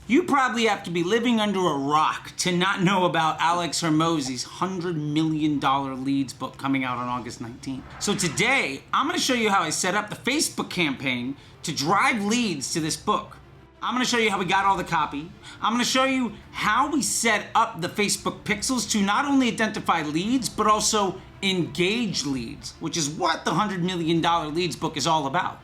You probably have to be living under a rock to not know about Alex Hormozi's $100 million leads book coming out on August 19th. So today, I'm gonna show you how I set up the Facebook campaign to drive leads to this book. I'm gonna show you how we got all the copy. I'm gonna show you how we set up the Facebook pixels to not only identify leads, but also engage leads, which is what the $100 million leads book is all about.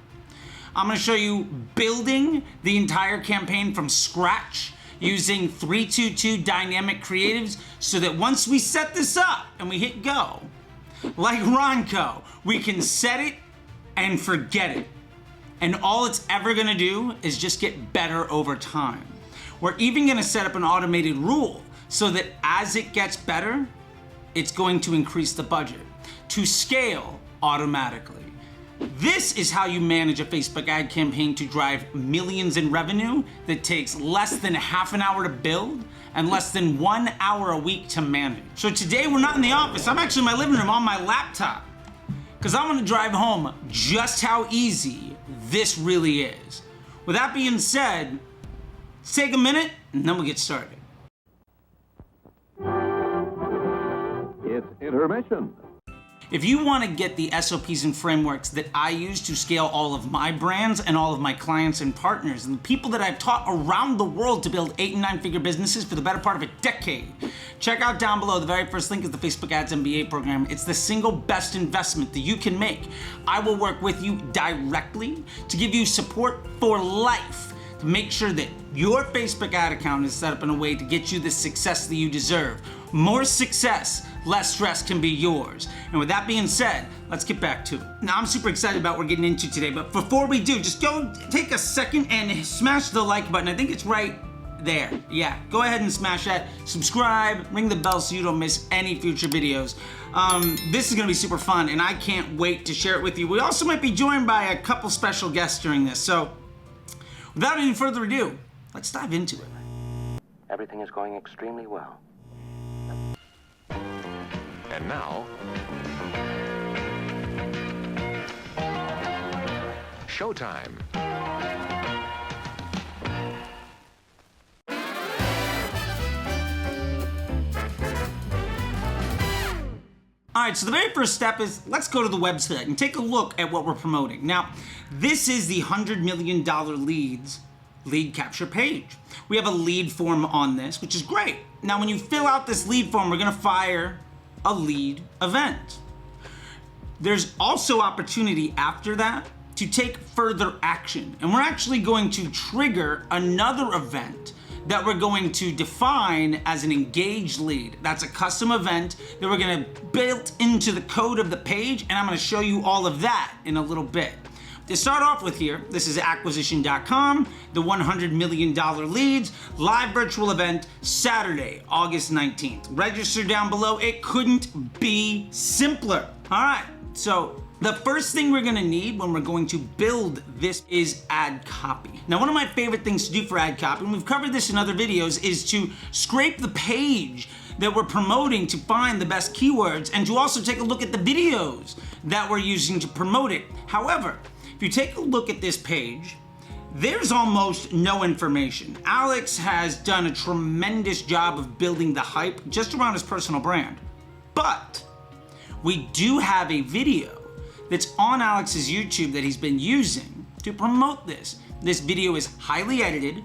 I'm gonna show you building the entire campaign from scratch using 322 dynamic creatives so that once we set this up and we hit go, like Ronco, we can set it and forget it. And all it's ever gonna do is just get better over time. We're even gonna set up an automated rule so that as it gets better, it's going to increase the budget to scale automatically. This is how you manage a Facebook ad campaign to drive millions in revenue that takes less than half an hour to build and less than 1 hour a week to manage. So today we're not in the office. I'm actually in my living room on my laptop because I'm gonna drive home just how easy this really is. With that being said, let's take a minute and then we'll get started. It's intermission. If you want to get the SOPs and frameworks that I use to scale all of my brands and all of my clients and partners and the people that I've taught around the world to build 8 and 9-figure businesses for the better part of a decade, check out down below. The very first link is the Facebook Ads MBA program. It's the single best investment that you can make. I will work with you directly to give you support for life to make sure that your Facebook ad account is set up in a way to get you the success that you deserve. More success, less stress can be yours. And with that being said, let's get back to it. Now, I'm super excited about what we're getting into today, but before we do, just go take a second and smash the like button. I think it's right there. Yeah, go ahead and smash that. Subscribe, ring the bell so you don't miss any future videos. This is gonna be super fun, and I can't wait to share it with you. We also might be joined by a couple special guests during this, so without any further ado, let's dive into it. Everything is going extremely well. And now, showtime. All right, so the very first step is let's go to the website and take a look at what we're promoting. Now, this is the $100 million lead capture page. We have a lead form on this, which is great. Now, when you fill out this lead form, we're gonna fire a lead event. There's also opportunity after that to take further action. And we're actually going to trigger another event that we're going to define as an engaged lead. That's a custom event that we're gonna build into the code of the page, and I'm gonna show you all of that in a little bit. To start off with here, this is acquisition.com, the $100 million leads, live virtual event, Saturday, August 19th. Register down below, it couldn't be simpler. All right, so the first thing we're gonna need when we're going to build this is ad copy. Now, one of my favorite things to do for ad copy, and we've covered this in other videos, is to scrape the page that we're promoting to find the best keywords and to also take a look at the videos that we're using to promote it. However, if you take a look at this page, there's almost no information. Alex has done a tremendous job of building the hype just around his personal brand. But we do have a video that's on Alex's YouTube that he's been using to promote this. This video is highly edited,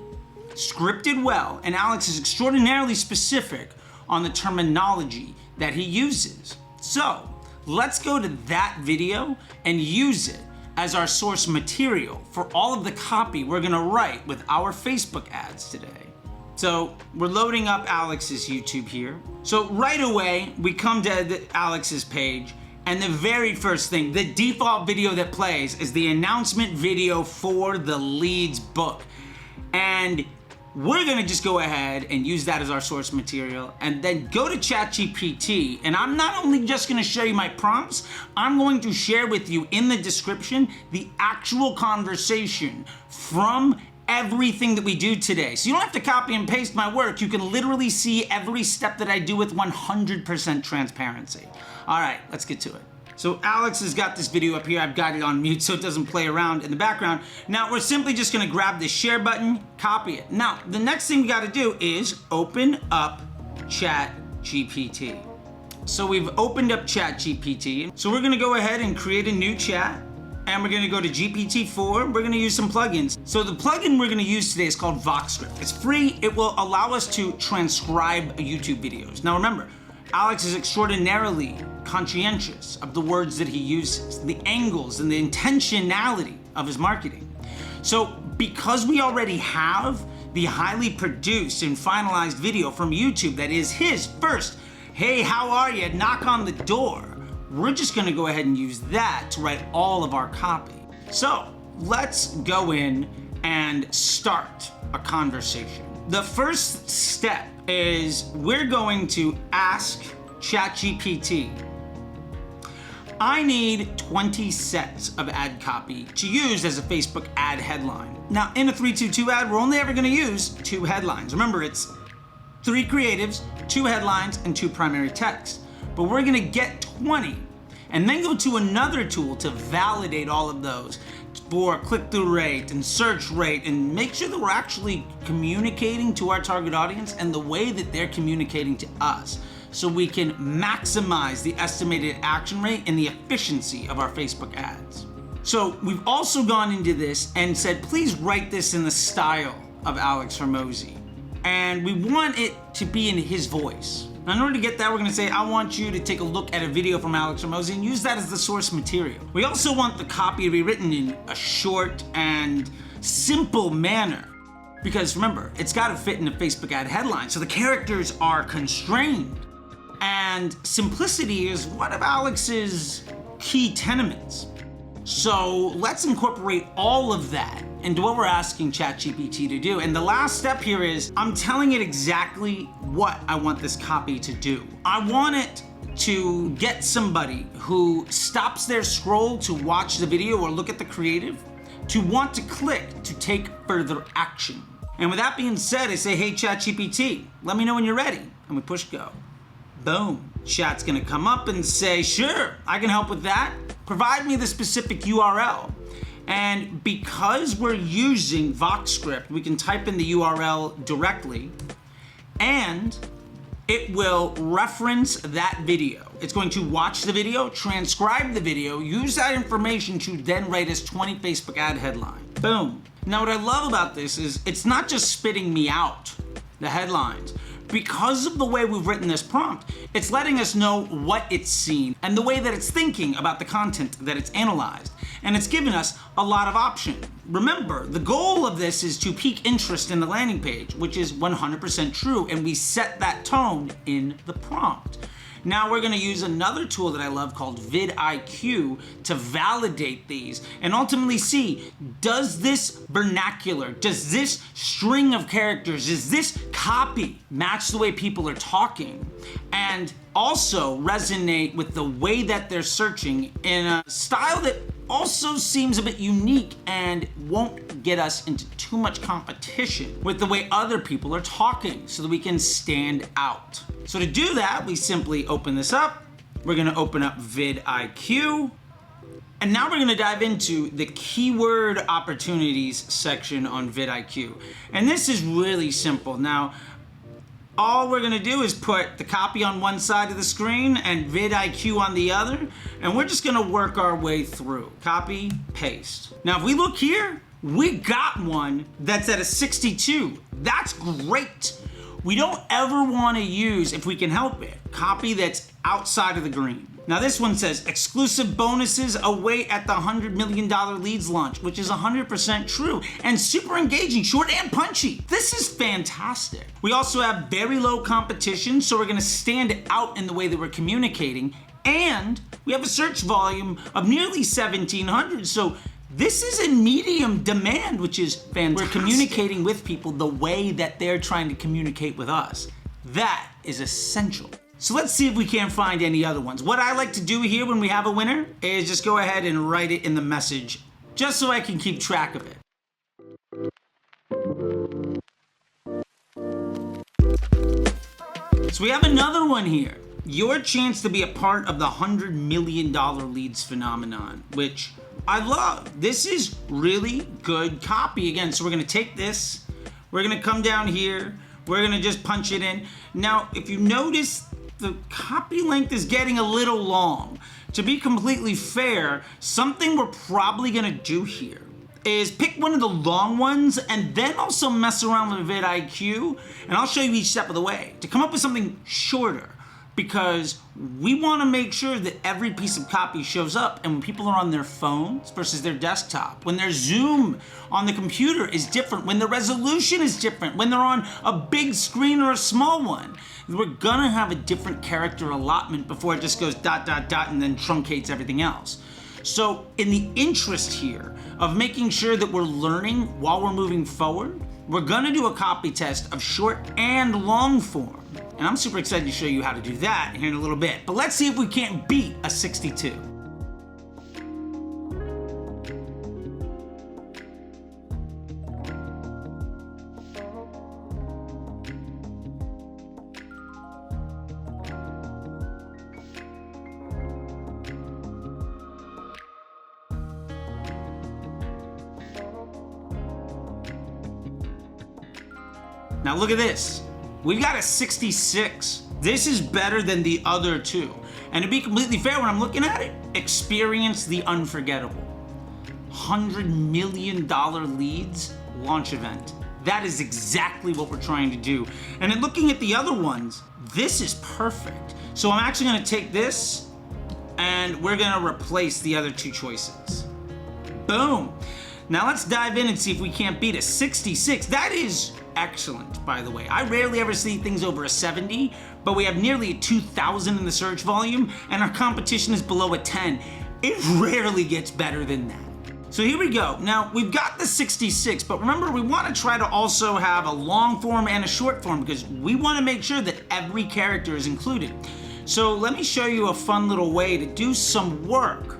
scripted well, and Alex is extraordinarily specific on the terminology that he uses. So let's go to that video and use it as our source material for all of the copy we're gonna write with our Facebook ads today. So we're loading up Alex's YouTube here. So right away, we come to Alex's page, and the very first thing, the default video that plays is the announcement video for the leads book. And we're gonna just go ahead and use that as our source material and then go to ChatGPT. And I'm not only just gonna show you my prompts, I'm going to share with you in the description the actual conversation from everything that we do today. So you don't have to copy and paste my work. You can literally see every step that I do with 100% transparency. All right, let's get to it. So Alex has got this video up here. I've got it on mute so it doesn't play around in the background. Now we're simply just gonna grab the share button, copy it. Now, the next thing we gotta do is open up ChatGPT. So we've opened up ChatGPT. So we're gonna go ahead and create a new chat. And we're gonna go to GPT-4. We're gonna use some plugins. So the plugin we're gonna use today is called VoxScript. It's free. It will allow us to transcribe YouTube videos. Now remember, Alex is extraordinarily conscientious of the words that he uses, the angles and the intentionality of his marketing. So because we already have the highly produced and finalized video from YouTube that is his first, hey, how are you? Knock on the door. We're just gonna go ahead and use that to write all of our copy. So let's go in and start a conversation. The first step is we're going to ask ChatGPT, I need 20 sets of ad copy to use as a Facebook ad headline. Now in a 322 ad, we're only ever gonna use 2 headlines. Remember, it's 3 creatives, 2 headlines, and 2 primary text. But we're gonna get 20 and then go to another tool to validate all of those for click-through rate and search rate and make sure that we're actually communicating to our target audience and the way that they're communicating to us so we can maximize the estimated action rate and the efficiency of our Facebook ads. So we've also gone into this and said, please write this in the style of Alex Hormozi. And we want it to be in his voice. Now, in order to get that, we're gonna say, I want you to take a look at a video from Alex Hormozi and use that as the source material. We also want the copy to be written in a short and simple manner. Because remember, it's gotta fit in a Facebook ad headline, so the characters are constrained. And simplicity is one of Alex's key tenements. So let's incorporate all of that into what we're asking ChatGPT to do. And the last step here is I'm telling it exactly what I want this copy to do. I want it to get somebody who stops their scroll to watch the video or look at the creative to want to click to take further action. And with that being said, I say, hey ChatGPT, let me know when you're ready. And we push go. Boom. Chat's gonna come up and say, sure, I can help with that. Provide me the specific URL. And because we're using VoxScript, we can type in the URL directly and it will reference that video. It's going to watch the video, transcribe the video, use that information to then write us 20 Facebook ad headline. Boom. Now what I love about this is it's not just spitting me out the headlines. Because of the way we've written this prompt, it's letting us know what it's seen and the way that it's thinking about the content that it's analyzed. And it's given us a lot of option. Remember, the goal of this is to pique interest in the landing page, which is 100% true, and we set that tone in the prompt. Now we're gonna use another tool that I love called VIDIQ to validate these and ultimately see, does this vernacular, does this string of characters, does this copy match the way people are talking and also resonate with the way that they're searching in a style that also seems a bit unique and won't get us into too much competition with the way other people are talking so that we can stand out. So to do that, we simply open this up. We're gonna open up VidIQ. And now we're gonna dive into the keyword opportunities section on VidIQ. And this is really simple. Now, all we're gonna do is put the copy on one side of the screen and VidIQ on the other, and we're just gonna work our way through. Copy, paste. Now, if we look here, we got one that's at a 62. That's great. We don't ever wanna use, if we can help it, copy that's outside of the green. Now this one says, exclusive bonuses await at the $100 million leads launch, which is 100% true, and super engaging, short and punchy. This is fantastic. We also have very low competition, so we're gonna stand out in the way that we're communicating, and we have a search volume of nearly 1,700, so this is in medium demand, which is fantastic. We're communicating with people the way that they're trying to communicate with us. That is essential. So let's see if we can't find any other ones. What I like to do here when we have a winner is just go ahead and write it in the message, just so I can keep track of it. So we have another one here. your chance to be a part of the $100 million leads phenomenon, which I love. This is really good copy. Again, so we're gonna take this, we're gonna come down here, we're gonna just punch it in. Now, if you notice, the copy length is getting a little long. To be completely fair, something we're probably gonna do here is pick one of the long ones and then also mess around with VIDIQ, and I'll show you each step of the way to come up with something shorter, because we want to make sure that every piece of copy shows up, and when people are on their phones versus their desktop, when their zoom on the computer is different, when the resolution is different, when they're on a big screen or a small one, we're gonna have a different character allotment before it just goes ... and then truncates everything else. So in the interest here of making sure that we're learning while we're moving forward, we're gonna do a copy test of short and long form. And I'm super excited to show you how to do that here in a little bit. But let's see if we can't beat a 62. Now look at this. We've got a 66. This is better than the other two. And to be completely fair, when I'm looking at it, experience the unforgettable. $100 million leads launch event. That is exactly what we're trying to do. And in looking at the other ones, this is perfect. So I'm actually gonna take this and we're gonna replace the other two choices. Boom. Now let's dive in and see if we can't beat a 66. That is excellent, by the way. I rarely ever see things over a 70, but we have nearly a 2,000 in the search volume, and our competition is below a 10. It rarely gets better than that. So here we go. Now, we've got the 66, but remember, we want to try to also have a long form and a short form, because we want to make sure that every character is included. So let me show you a fun little way to do some work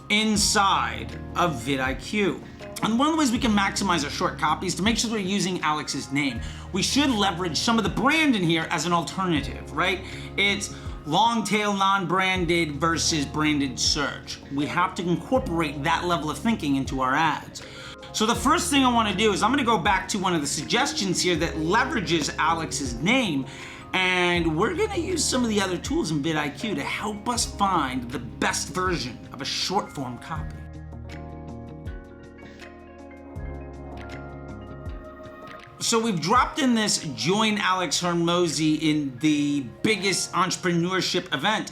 inside of VIDIQ. And one of the ways we can maximize our short copies to make sure we're using Alex's name, we should leverage some of the brand in here as an alternative, right? It's long tail non-branded versus branded search. We have to incorporate that level of thinking into our ads. So the first thing I want to do is I'm going to go back to one of the suggestions here that leverages Alex's name, and we're going to use some of the other tools in VIDIQ to help us find the best version of a short form copy. So we've dropped in this join Alex Hormozi in the biggest entrepreneurship event.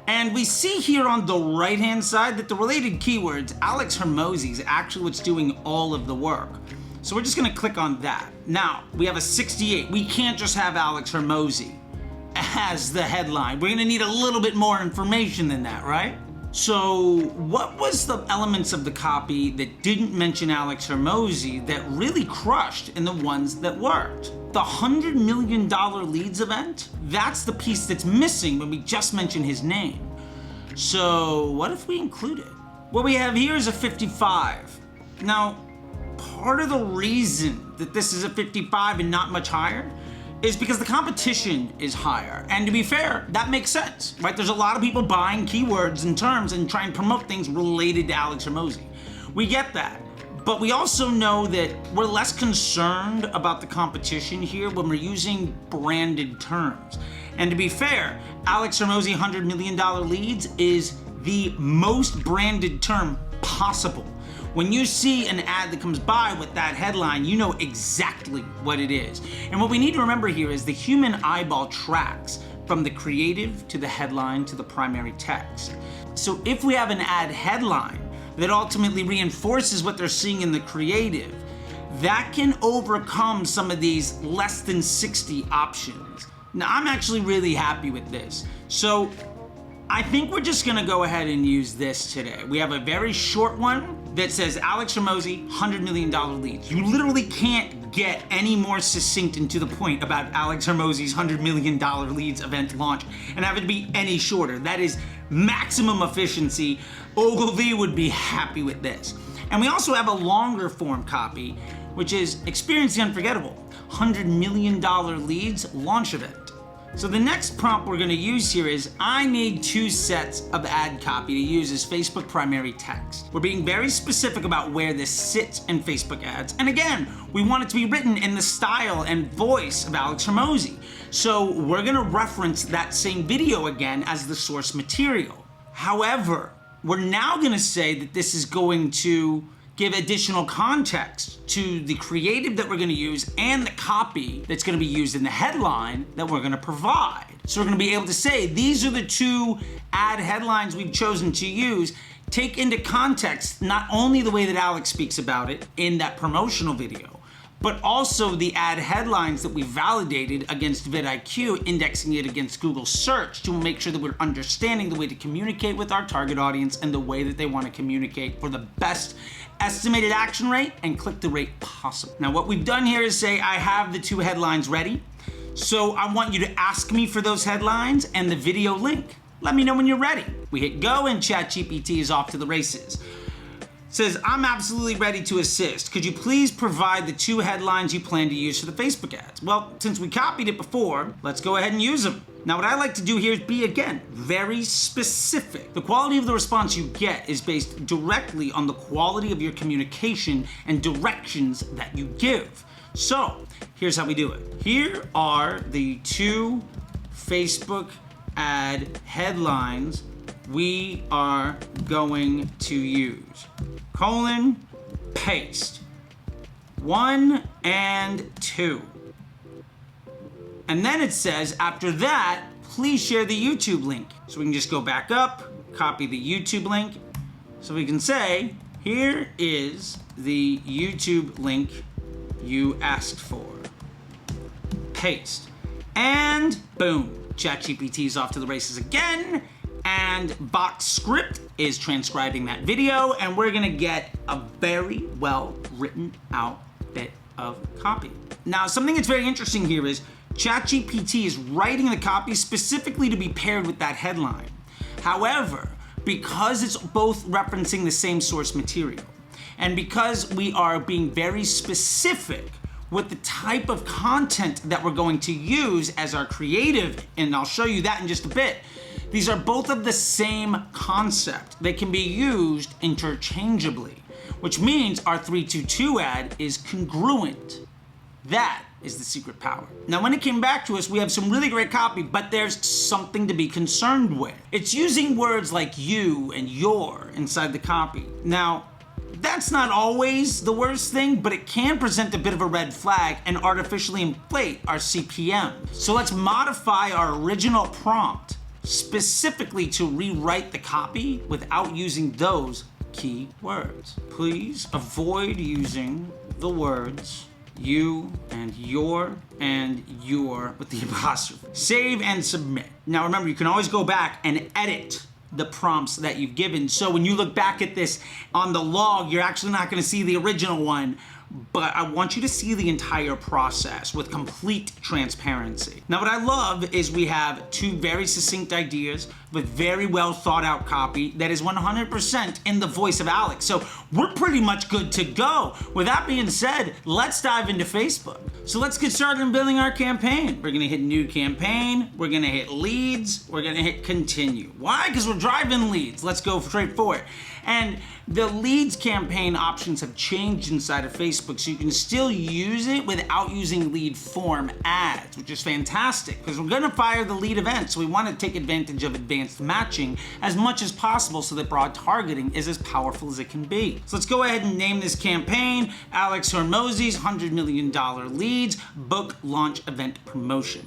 And we see here on the right-hand side that the related keywords, Alex Hormozi, is actually what's doing all of the work. So we're just gonna click on that. Now, we have a 68. We can't just have Alex Hormozi as the headline. We're gonna need a little bit more information than that, right? So what was the elements of the copy that didn't mention Alex Hormozi that really crushed in the ones that worked? The $100 million leads event, that's the piece that's missing when we just mention his name. So what if we include it? What we have here is a 55. Now, part of the reason that this is a 55 and not much higher is because the competition is higher. And to be fair, that makes sense, right? There's a lot of people buying keywords and terms and trying to promote things related to Alex Hormozi. We get that. But we also know that we're less concerned about the competition here when we're using branded terms. And to be fair, Alex Hormozi $100 million leads is the most branded term possible. When you see an ad that comes by with that headline, you know exactly what it is. And what we need to remember here is the human eyeball tracks from the creative to the headline to the primary text. So if we have an ad headline that ultimately reinforces what they're seeing in the creative, that can overcome some of these less than 60 options. Now, I'm actually really happy with this. So I think we're just gonna go ahead and use this today. We have a very short one that says Alex Hormozi, $100 million leads. You literally can't get any more succinct and to the point about Alex Hormozi's $100 million leads event launch and have it be any shorter. That is maximum efficiency. Ogilvy would be happy with this. And we also have a longer form copy, which is Experience the Unforgettable, $100 million leads launch event. So the next prompt we're gonna use here is, I need 2 sets of ad copy to use as Facebook primary text. We're being very specific about where this sits in Facebook ads. And again, we want it to be written in the style and voice of Alex Hormozi. So we're gonna reference that same video again as the source material. However, we're now gonna say that this is going to give additional context to the creative that we're gonna use and the copy that's gonna be used in the headline that we're gonna provide. So we're gonna be able to say, these are the 2 ad headlines we've chosen to use. Take into context not only the way that Alex speaks about it in that promotional video, but also the ad headlines that we validated against VIDIQ, indexing it against Google search to make sure that we're understanding the way to communicate with our target audience and the way that they want to communicate for the best estimated action rate and click-through rate possible. Now, what we've done here is say, I have the 2 headlines ready, so I want you to ask me for those headlines and the video link. Let me know when you're ready. We hit go and ChatGPT is off to the races. Says, I'm absolutely ready to assist. Could you please provide the 2 headlines you plan to use for the Facebook ads? Well, since we copied it before, let's go ahead and use them. Now, what I like to do here is be, again, very specific. The quality of the response you get is based directly on the quality of your communication and directions that you give. So, here's how we do it. Here are the 2 Facebook ad headlines we are going to use. Colon, paste. 1 and 2. And then it says, after that, please share the YouTube link. So we can just go back up, copy the YouTube link. So we can say, here is the YouTube link you asked for. Paste. And boom, ChatGPT is off to the races again. And bot script is transcribing that video, and we're gonna get a very well written out bit of copy. Now, something that's very interesting here is ChatGPT is writing the copy specifically to be paired with that headline. However, because it's both referencing the same source material, and because we are being very specific with the type of content that we're going to use as our creative, and I'll show you that in just a bit, these are both of the same concept. They can be used interchangeably, which means our 322 ad is congruent. That is the secret power. Now, when it came back to us, we have some really great copy, but there's something to be concerned with. It's using words like you and your inside the copy. Now, that's not always the worst thing, but it can present a bit of a red flag and artificially inflate our CPM. So let's modify our original prompt specifically to rewrite the copy without using those key words. Please avoid using the words you and your with the apostrophe. Save and submit. Now remember, you can always go back and edit the prompts that you've given. So when you look back at this on the log, you're actually not gonna see the original one, but I want you to see the entire process with complete transparency. Now, what I love is we have 2 very succinct ideas with very well thought out copy that is 100% in the voice of Alex. So we're pretty much good to go. With that being said, let's dive into Facebook. So let's get started in building our campaign. We're gonna hit new campaign, we're gonna hit leads, we're gonna hit continue. Why? Because we're driving leads. Let's go straight for it. And the leads campaign options have changed inside of Facebook, so you can still use it without using lead form ads, which is fantastic because we're gonna fire the lead event, so we wanna take advantage of advanced matching as much as possible so that broad targeting is as powerful as it can be. So let's go ahead and name this campaign Alex Hormozi'S $100 million leads book launch event promotion.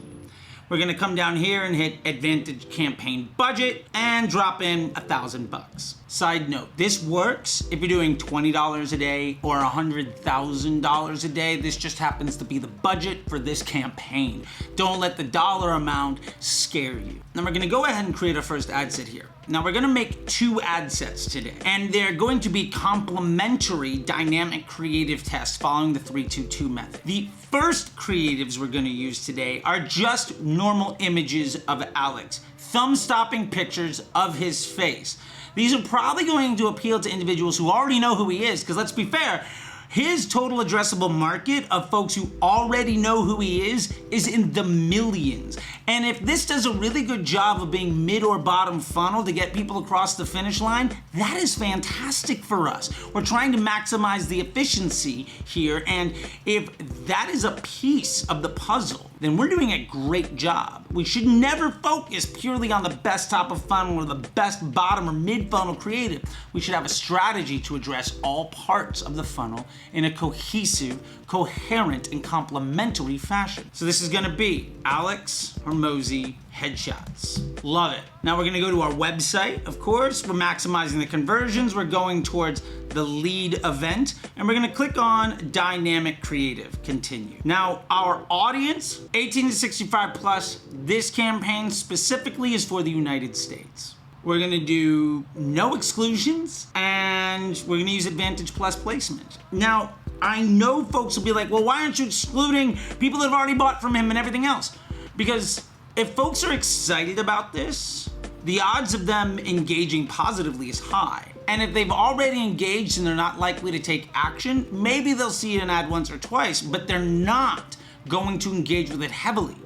We're gonna come down here and hit advantage campaign budget and drop in $1,000. Side note, this works if you're doing $20 a day or $100,000 a day. This just happens to be the budget for this campaign. Don't let the dollar amount scare you. Now we're gonna go ahead and create our first ad set here. Now we're gonna make 2 ad sets today, and they're going to be complementary dynamic creative tests following the 3-2-2 method. The first creatives we're gonna use today are just normal images of Alex, thumb-stopping pictures of his face. These are probably going to appeal to individuals who already know who he is, because let's be fair, his total addressable market of folks who already know who he is in the millions. And if this does a really good job of being mid or bottom funnel to get people across the finish line, that is fantastic for us. We're trying to maximize the efficiency here, and if that is a piece of the puzzle, then we're doing a great job. We should never focus purely on the best top of funnel or the best bottom or mid funnel creative. We should have a strategy to address all parts of the funnel in a cohesive, coherent, and complementary fashion. So this is gonna be Alex Hormozi headshots. Love it. Now we're gonna go to our website, of course. We're maximizing the conversions. We're going towards the lead event, and we're gonna click on dynamic creative, continue. Now our audience, 18 to 65 plus, this campaign specifically is for the United States. We're gonna do no exclusions, and we're gonna use Advantage Plus placement. Now, I know folks will be like, well, why aren't you excluding people that have already bought from him and everything else? Because if folks are excited about this, the odds of them engaging positively is high. And if they've already engaged and they're not likely to take action, maybe they'll see an ad once or twice, but they're not going to engage with it heavily.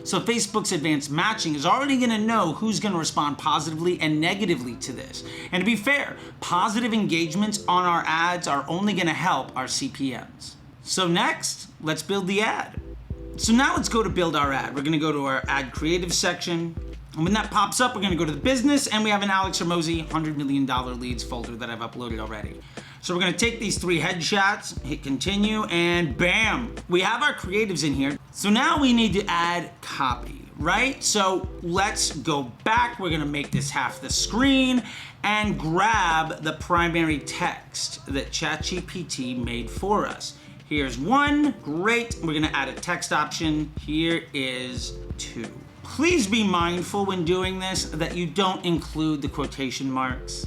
So Facebook's advanced matching is already gonna know who's gonna respond positively and negatively to this. And to be fair, positive engagements on our ads are only gonna help our CPMs. So next, let's build the ad. So now let's go to build our ad. We're gonna go to our ad creative section. And when that pops up, we're gonna go to the business, and we have an Alex Hormozi $100 million leads folder that I've uploaded already. So we're gonna take these 3 headshots, hit continue, and bam, we have our creatives in here. So now we need to add copy, right? So let's go back. We're gonna make this half the screen and grab the primary text that ChatGPT made for us. Here's 1, great. We're gonna add a text option. Here is 2. Please be mindful when doing this that you don't include the quotation marks.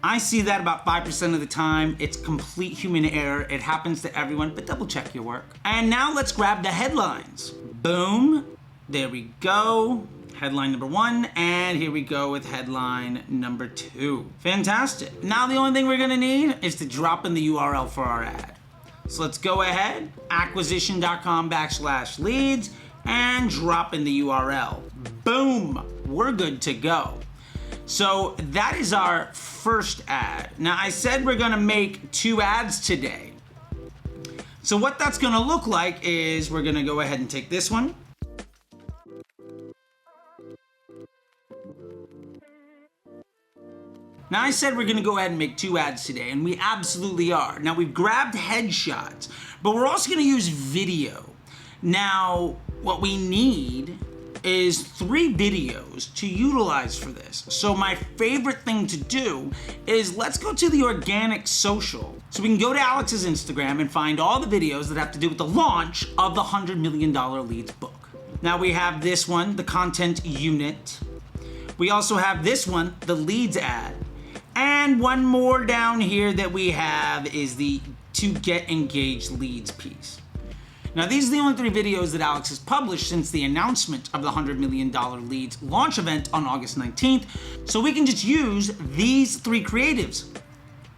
I see that about 5% of the time. It's complete human error. It happens to everyone, but double check your work. And now let's grab the headlines. Boom, there we go. Headline number 1, and here we go with headline number 2. Fantastic. Now the only thing we're gonna need is to drop in the URL for our ad. So let's go ahead, acquisition.com/leads, and drop in the URL. Boom, we're good to go. So that is our first ad. Now I said we're gonna make 2 ads today. So what that's gonna look like is we're gonna go ahead and take this one. Now I said we're gonna go ahead and make 2 ads today, and we absolutely are. Now we've grabbed headshots, but we're also gonna use video. Now, what we need is 3 videos to utilize for this. So my favorite thing to do is let's go to the organic social. So we can go to Alex's Instagram and find all the videos that have to do with the launch of the $100 million leads book. Now we have this one, the content unit. We also have this one, the leads ad. And one more down here that we have is the to get engaged leads piece. Now these are the only 3 videos that Alex has published since the announcement of the $100 million leads launch event on August 19th, so we can just use these 3 creatives.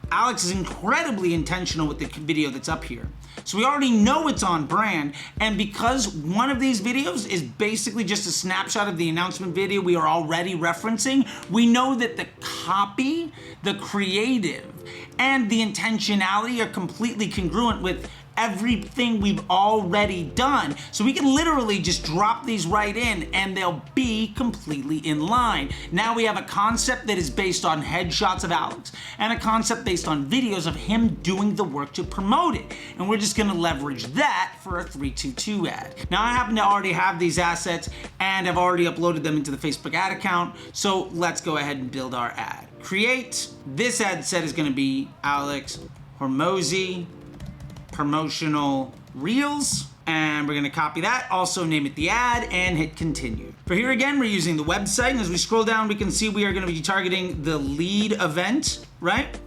Alex is incredibly intentional with the video that's up here. So we already know it's on brand, and because one of these videos is basically just a snapshot of the announcement video we are already referencing, we know that the copy, the creative, and the intentionality are completely congruent with everything we've already done. So we can literally just drop these right in and they'll be completely in line. Now we have a concept that is based on headshots of Alex and a concept based on videos of him doing the work to promote it. And we're just gonna leverage that for a 322 ad. Now I happen to already have these assets and I've already uploaded them into the Facebook ad account. So let's go ahead and build our ad. Create. This ad set is gonna be Alex Hormozi promotional reels, and we're gonna copy that, also name it the ad, and hit continue. For here again, we're using the website, and as we scroll down, we can see we are gonna be targeting the lead event, right?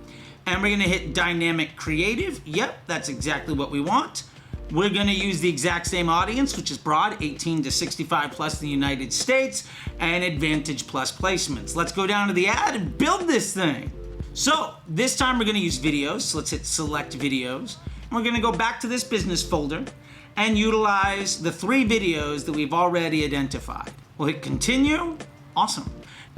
And we're gonna hit dynamic creative. Yep, that's exactly what we want. We're gonna use the exact same audience, which is broad, 18 to 65 plus in the United States, and Advantage Plus placements. Let's go down to the ad and build this thing. So this time we're gonna use videos, so let's hit select videos. We're gonna go back to this business folder and utilize the 3 videos that we've already identified. We'll hit continue. Awesome.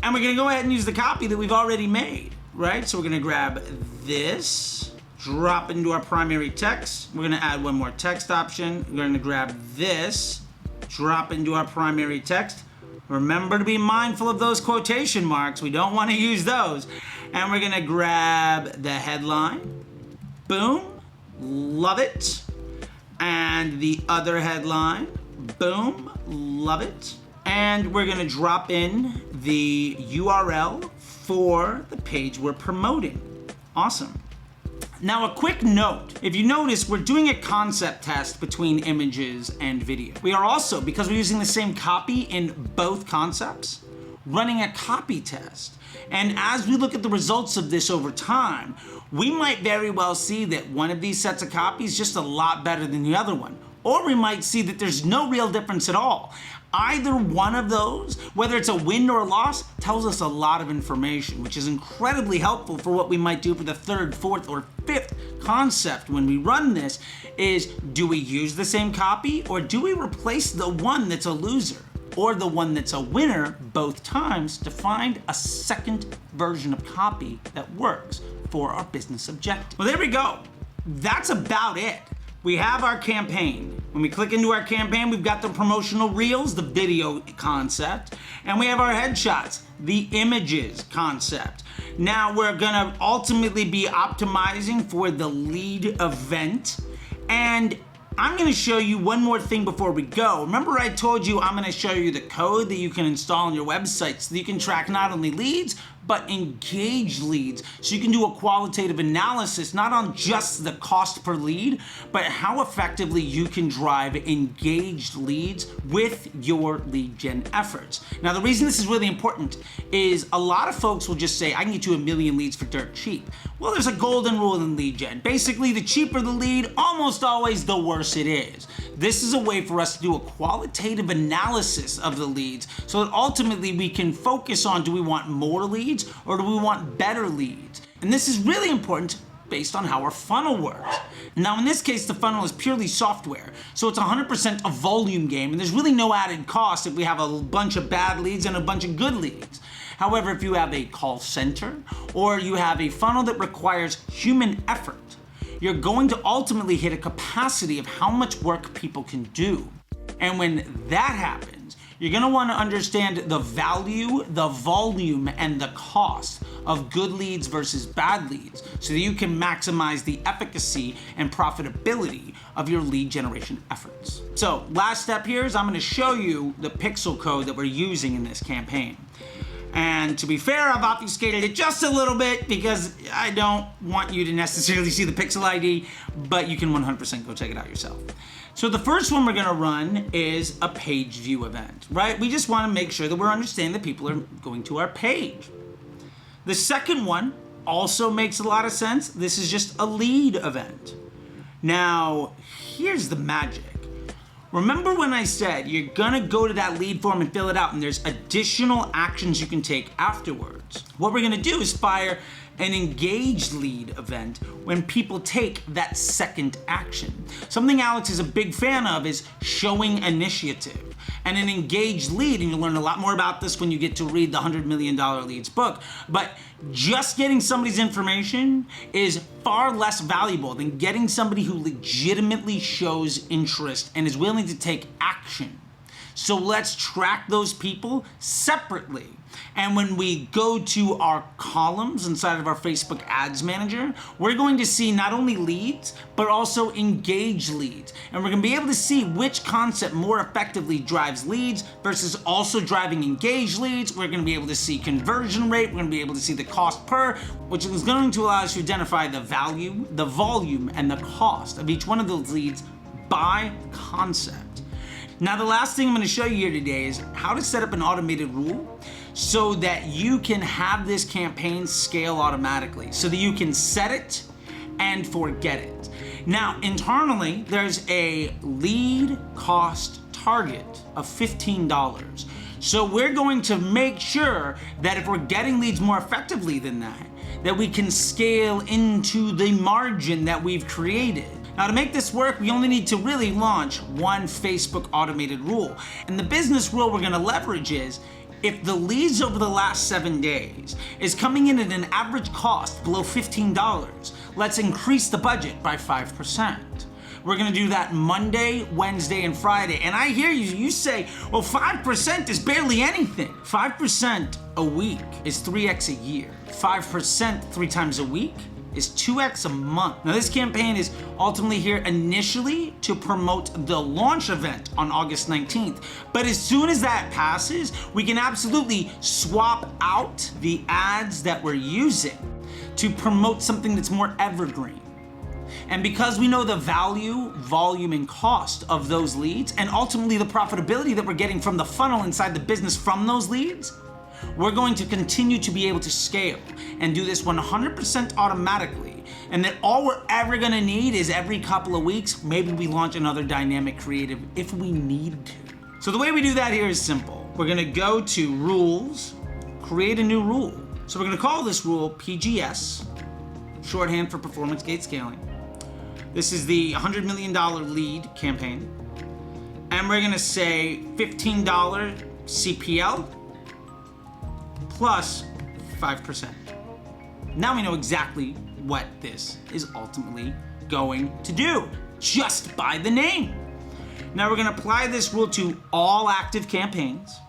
And we're gonna go ahead and use the copy that we've already made, right? So we're gonna grab this, drop into our primary text. We're gonna add one more text option. We're gonna grab this, drop into our primary text. Remember to be mindful of those quotation marks. We don't wanna use those. And we're gonna grab the headline. Boom, love it. And the other headline. Boom, love it. And we're gonna drop in the URL for the page we're promoting. Awesome. Now a quick note, if you notice, we're doing a concept test between images and video. We are also, because we're using the same copy in both concepts, running a copy test. And as we look at the results of this over time, we might very well see that one of these sets of copies is just a lot better than the other one. Or we might see that there's no real difference at all. Either one of those, whether it's a win or a loss, tells us a lot of information, which is incredibly helpful for what we might do for the third, fourth, or fifth concept when we run this, is do we use the same copy or do we replace the one that's a loser or the one that's a winner both times to find a second version of copy that works for our business objective? Well, there we go. That's about it. We have our campaign. When we click into our campaign, we've got the promotional reels, the video concept, and we have our headshots, the images concept. Now we're gonna ultimately be optimizing for the lead event, and I'm gonna show you one more thing before we go. Remember I told you I'm gonna show you the code that you can install on your website so that you can track not only leads, but engage leads. So you can do a qualitative analysis, not on just the cost per lead, but how effectively you can drive engaged leads with your lead gen efforts. Now, the reason this is really important is a lot of folks will just say, I can get you 1 million leads for dirt cheap. Well, there's a golden rule in lead gen. Basically, the cheaper the lead, almost always the worse it is. This is a way for us to do a qualitative analysis of the leads so that ultimately we can focus on, do we want more leads or do we want better leads? And this is really important based on how our funnel works. Now, in this case, the funnel is purely software, so it's 100% a volume game, and there's really no added cost if we have a bunch of bad leads and a bunch of good leads. However, if you have a call center or you have a funnel that requires human effort, you're going to ultimately hit a capacity of how much work people can do. And when that happens, you're gonna wanna understand the value, the volume, and the cost of good leads versus bad leads so that you can maximize the efficacy and profitability of your lead generation efforts. So, last step here is I'm gonna show you the pixel code that we're using in this campaign. And to be fair, I've obfuscated it just a little bit because I don't want you to necessarily see the pixel ID, but you can 100% go check it out yourself. So the first one we're gonna run is a page view event, right? We just wanna make sure that we're understanding that people are going to our page. The second one also makes a lot of sense. This is just a lead event. Now, here's the magic. Remember when I said you're gonna go to that lead form and fill it out and there's additional actions you can take afterwards? What we're gonna do is fire an engaged lead event when people take that second action. Something Alex is a big fan of is showing initiative. And an engaged lead, and you'll learn a lot more about this when you get to read the $100 Million Leads book, but just getting somebody's information is far less valuable than getting somebody who legitimately shows interest and is willing to take action. So let's track those people separately. And when we go to our columns inside of our Facebook Ads Manager, we're going to see not only leads, but also engaged leads. And we're gonna be able to see which concept more effectively drives leads versus also driving engaged leads. We're gonna be able to see conversion rate. We're gonna be able to see the cost per, which is going to allow us to identify the value, the volume, and the cost of each one of those leads by concept. Now, the last thing I'm gonna show you here today is how to set up an automated rule so that you can have this campaign scale automatically, so that you can set it and forget it. Now, internally, there's a lead cost target of $15. So we're going to make sure that if we're getting leads more effectively than that, that we can scale into the margin that we've created. Now to make this work, we only need to really launch one Facebook automated rule. And the business rule we're gonna leverage is, if the leads over the last 7 days is coming in at an average cost below $15, let's increase the budget by 5%. We're gonna do that Monday, Wednesday, and Friday. And I hear you say, well, 5% is barely anything. 5% a week is 3x a year. 5% 3 times a week is 2x a month. Now this campaign is ultimately here initially to promote the launch event on August 19th. But as soon as that passes, we can absolutely swap out the ads that we're using to promote something that's more evergreen. And because we know the value, volume, and cost of those leads, and ultimately the profitability that we're getting from the funnel inside the business from those leads, we're going to continue to be able to scale and do this 100% automatically. And that all we're ever gonna need is every couple of weeks, maybe we launch another dynamic creative if we need to. So the way we do that here is simple. We're gonna go to rules, create a new rule. So we're gonna call this rule PGS, shorthand for performance gate scaling. This is the $100 million lead campaign. And we're gonna say $15 CPL plus 5%. Now we know exactly what this is ultimately going to do, just by the name. Now we're gonna apply this rule to all active campaigns,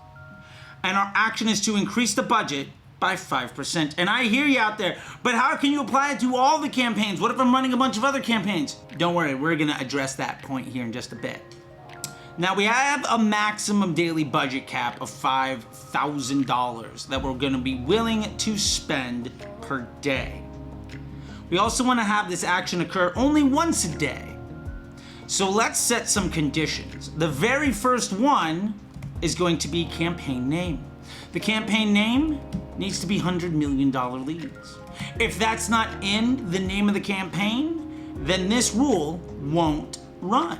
and our action is to increase the budget by 5%. And I hear you out there, but how can you apply it to all the campaigns? What if I'm running a bunch of other campaigns? Don't worry, we're gonna address that point here in just a bit. Now we have a maximum daily budget cap of $5,000 that we're gonna be willing to spend per day. We also wanna have this action occur only once a day. So let's set some conditions. The very first one is going to be campaign name. The campaign name needs to be $100 million leads. If that's not in the name of the campaign, then this rule won't run.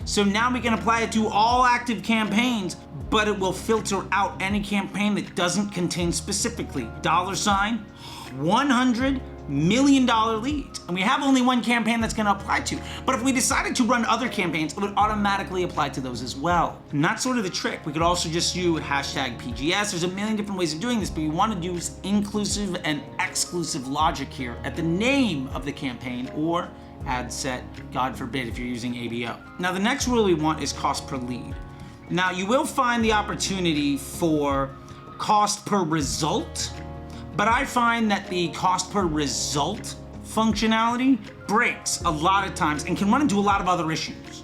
So now we can apply it to all active campaigns, but it will filter out any campaign that doesn't contain specifically $100 million leads. And we have only one campaign that's gonna apply to. But if we decided to run other campaigns, it would automatically apply to those as well. And that's sort of the trick. We could also just use hashtag PGS. There's a million different ways of doing this, but we wanna use inclusive and exclusive logic here at the name of the campaign or ad set, God forbid if you're using ABO. Now the next rule we want is cost per lead. Now you will find the opportunity for cost per result, but I find that the cost per result functionality breaks a lot of times and can run into a lot of other issues.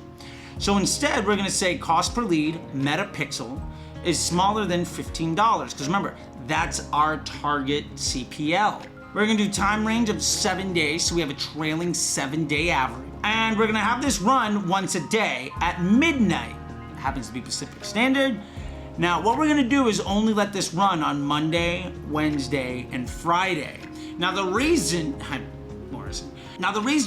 So instead we're gonna say cost per lead metapixel is smaller than $15, because remember, that's our target CPL. We're gonna do time range of 7 days, so we have a trailing 7-day average. And we're gonna have this run once a day at midnight. It happens to be Pacific Standard. Now, what we're gonna do is only let this run on Monday, Wednesday, and Friday. Now the reason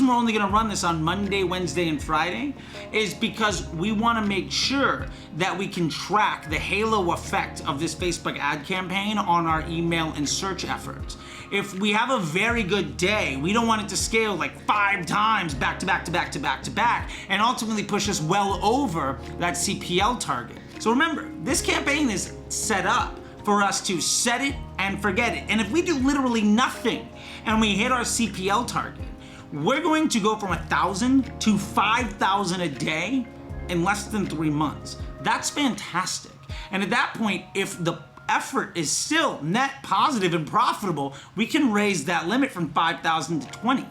we're only gonna run this on Monday, Wednesday, and Friday is because we wanna make sure that we can track the halo effect of this Facebook ad campaign on our email and search efforts. If we have a very good day, we don't want it to scale like 5 times back to back to back to back to back and ultimately push us well over that CPL target. So remember, this campaign is set up for us to set it and forget it. And if we do literally nothing and we hit our CPL target, we're going to go from 1,000 to 5,000 a day in less than 3 months. That's fantastic. And at that point, if the effort is still net positive and profitable, we can raise that limit from 5,000 to 20.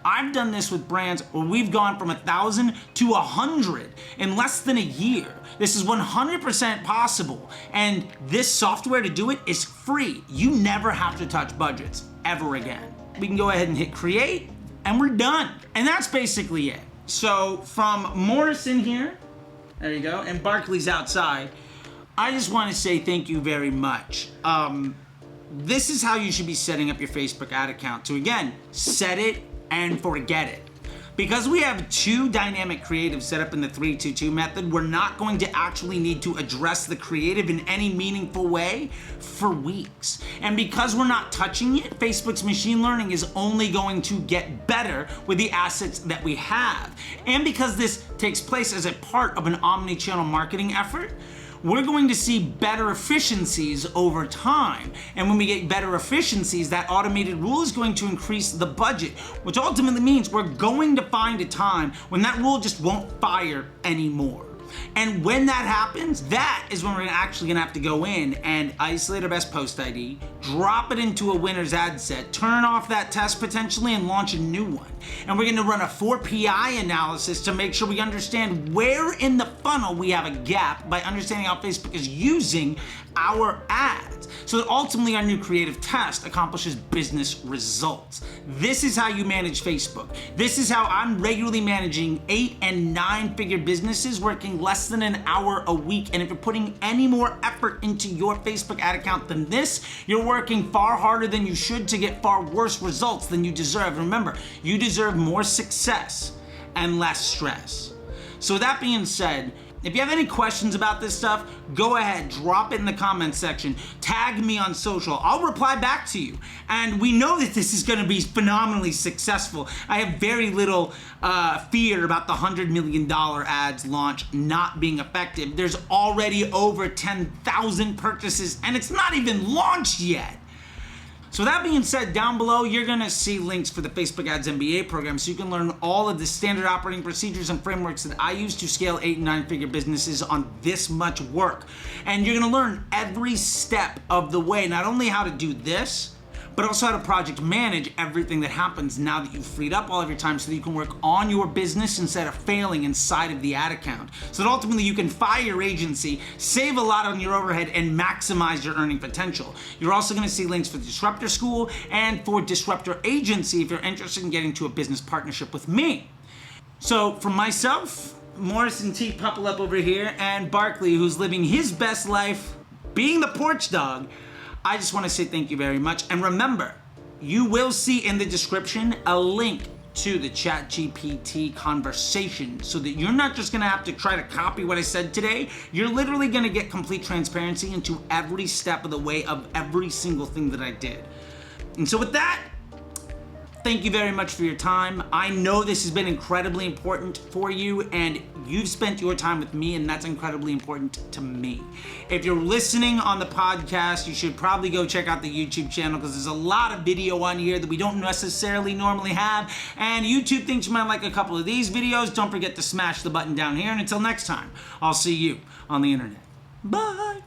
I've done this with brands where we've gone from 1,000 to 100 in less than a year. This is 100% possible, and this software to do it is free. You never have to touch budgets ever again. We can go ahead and hit create, and we're done. And that's basically it. So from Morrison here, there you go, and Barkley's outside, I just want to say thank you very much. This is how you should be setting up your Facebook ad account. To again, set it and forget it. Because we have two dynamic creatives set up in the 3-2-2 method, we're not going to actually need to address the creative in any meaningful way for weeks. And because we're not touching it, Facebook's machine learning is only going to get better with the assets that we have. And because this takes place as a part of an omni-channel marketing effort, we're going to see better efficiencies over time. And when we get better efficiencies, that automated rule is going to increase the budget, which ultimately means we're going to find a time when that rule just won't fire anymore. And when that happens, that is when we're actually gonna have to go in and isolate our best post ID, drop it into a winner's ad set, turn off that test potentially, and launch a new one. And we're gonna run a 4PI analysis to make sure we understand where in the funnel we have a gap by understanding how Facebook is using our ads, so that ultimately our new creative test accomplishes business results. This is how you manage Facebook. This is how I'm regularly managing 8- and 9-figure businesses working less than an hour a week. And if you're putting any more effort into your Facebook ad account than this, you're working far harder than you should to get far worse results than you deserve. Remember, you deserve more success and less stress. So that being said, if you have any questions about this stuff, go ahead, drop it in the comments section, tag me on social, I'll reply back to you. And we know that this is gonna be phenomenally successful. I have very little fear about the $100 million ads launch not being effective. There's already over 10,000 purchases and it's not even launched yet. So that being said, down below, you're gonna see links for the Facebook Ads MBA program so you can learn all of the standard operating procedures and frameworks that I use to scale 8- and 9-figure businesses on this much work. And you're gonna learn every step of the way, not only how to do this, but also how to project manage everything that happens now that you've freed up all of your time so that you can work on your business instead of failing inside of the ad account. So that ultimately you can fire your agency, save a lot on your overhead, and maximize your earning potential. You're also gonna see links for the Disruptor School and for Disruptor Agency if you're interested in getting to a business partnership with me. So for myself, Morrison T. Puppel up over here, and Barkley, who's living his best life being the porch dog, I just want to say thank you very much. And remember, you will see in the description a link to the ChatGPT Conversation so that you're not just going to have to try to copy what I said today. You're literally going to get complete transparency into every step of the way of every single thing that I did. And so with that, thank you very much for your time. I know this has been incredibly important for you, and you've spent your time with me, and that's incredibly important to me. If you're listening on the podcast, you should probably go check out the YouTube channel because there's a lot of video on here that we don't necessarily normally have, and YouTube thinks you might like a couple of these videos. Don't forget to smash the button down here, and until next time, I'll see you on the internet. Bye!